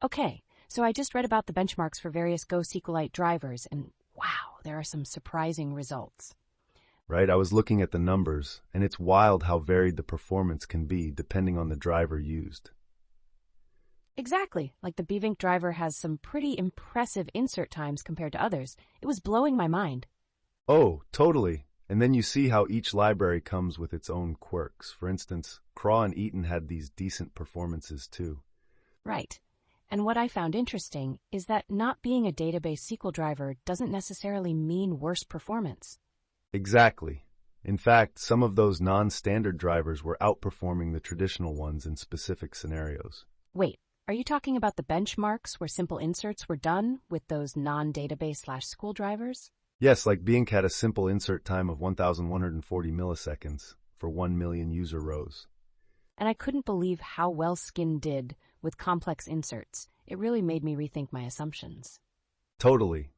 Okay, so I just read about the benchmarks for various go-sqlite drivers, and wow, there are some surprising results. Right? I was looking at the numbers, and it's wild how varied the performance can be depending on the driver used. Exactly, like the bvink driver has some pretty impressive insert times compared to others. It was blowing my mind. Oh, totally. And then you see how each library comes with its own quirks. For instance, Craw and Eaton had these decent performances too. Right. And what I found interesting is that not being a database SQL driver doesn't necessarily mean worse performance. Exactly. In fact, some of those non-standard drivers were outperforming the traditional ones in specific scenarios. Wait, are you talking about the benchmarks where simple inserts were done with those non-database/school drivers? Yes, like Bing had a simple insert time of 1,140 milliseconds for 1 million user rows. And I couldn't believe how well Skin did with complex inserts. It really made me rethink my assumptions. Totally.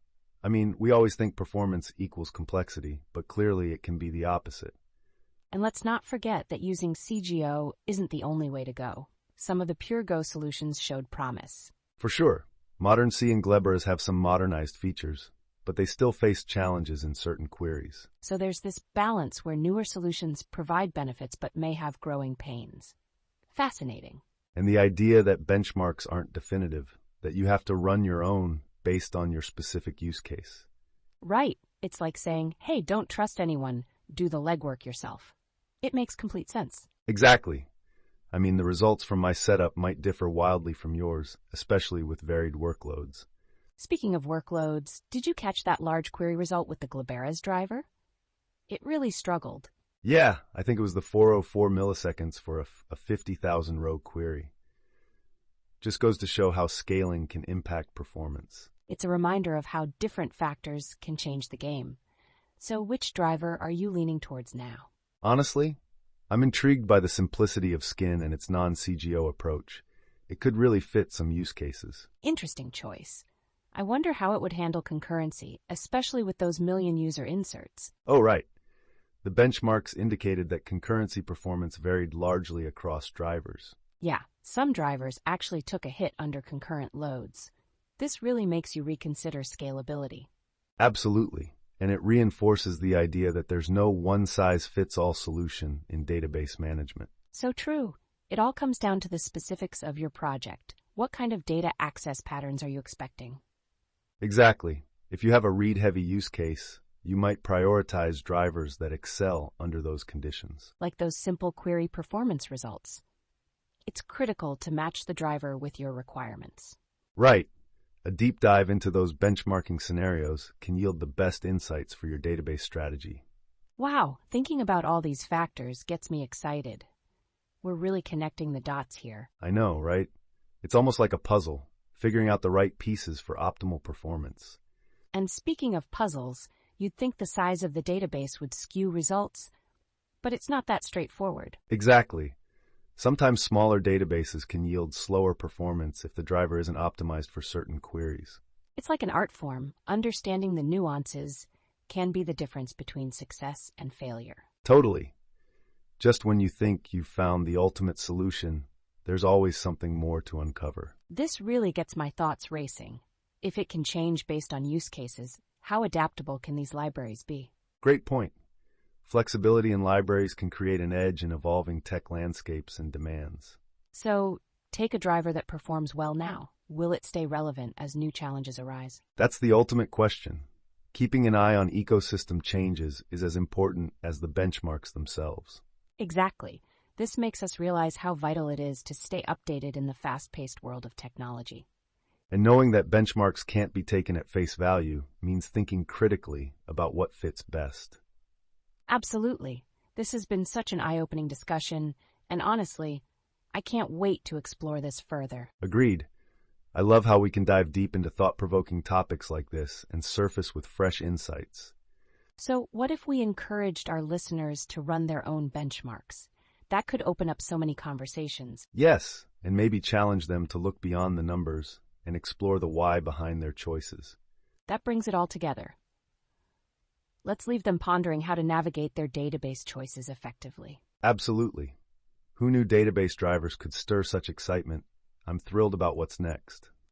I mean, we always think performance equals complexity, but clearly it can be the opposite. And let's not forget that using CGO isn't the only way to go. Some of the pure Go solutions showed promise. For sure, modern C and Glebras have some modernized features, but they still face challenges in certain queries. So there's this balance where newer solutions provide benefits but may have growing pains. Fascinating. And the idea that benchmarks aren't definitive, that you have to run your own based on your specific use case. Right. It's like saying, hey, don't trust anyone, do the legwork yourself. It makes complete sense. Exactly. I mean, the results from my setup might differ wildly from yours, especially with varied workloads. Speaking of workloads, did you catch that large query result with the Glebras driver? It really struggled. Yeah, I think it was the 404 milliseconds for a 50,000 row query. Just goes to show how scaling can impact performance. It's a reminder of how different factors can change the game. So which driver are you leaning towards now? Honestly, I'm intrigued by the simplicity of Skin and its non-CGO approach. It could really fit some use cases. Interesting choice. I wonder how it would handle concurrency, especially with those million user inserts. Oh, right. The benchmarks indicated that concurrency performance varied largely across drivers. Yeah, some drivers actually took a hit under concurrent loads. This really makes you reconsider scalability. Absolutely. And it reinforces the idea that there's no one-size-fits-all solution in database management. So true. It all comes down to the specifics of your project. What kind of data access patterns are you expecting? Exactly. If you have a read-heavy use case, you might prioritize drivers that excel under those conditions. Like those simple query performance results. It's critical to match the driver with your requirements. Right. A deep dive into those benchmarking scenarios can yield the best insights for your database strategy. Wow, thinking about all these factors gets me excited. We're really connecting the dots here. I know, right? It's almost like a puzzle, figuring out the right pieces for optimal performance. And speaking of puzzles, you'd think the size of the database would skew results, but it's not that straightforward. Exactly. Sometimes smaller databases can yield slower performance if the driver isn't optimized for certain queries. It's like an art form. Understanding the nuances can be the difference between success and failure. Totally. Just when you think you've found the ultimate solution, there's always something more to uncover. This really gets my thoughts racing. If it can change based on use cases, how adaptable can these libraries be? Great point. Flexibility in libraries can create an edge in evolving tech landscapes and demands. So, take a driver that performs well now. Will it stay relevant as new challenges arise? That's the ultimate question. Keeping an eye on ecosystem changes is as important as the benchmarks themselves. Exactly. This makes us realize how vital it is to stay updated in the fast-paced world of technology. And knowing that benchmarks can't be taken at face value means thinking critically about what fits best. Absolutely. This has been such an eye-opening discussion, and honestly, I can't wait to explore this further. Agreed. I love how we can dive deep into thought-provoking topics like this and surface with fresh insights. So, what if we encouraged our listeners to run their own benchmarks? That could open up so many conversations. Yes, and maybe challenge them to look beyond the numbers and explore the why behind their choices. That brings it all together. Let's leave them pondering how to navigate their database choices effectively. Absolutely. Who knew database drivers could stir such excitement? I'm thrilled about what's next.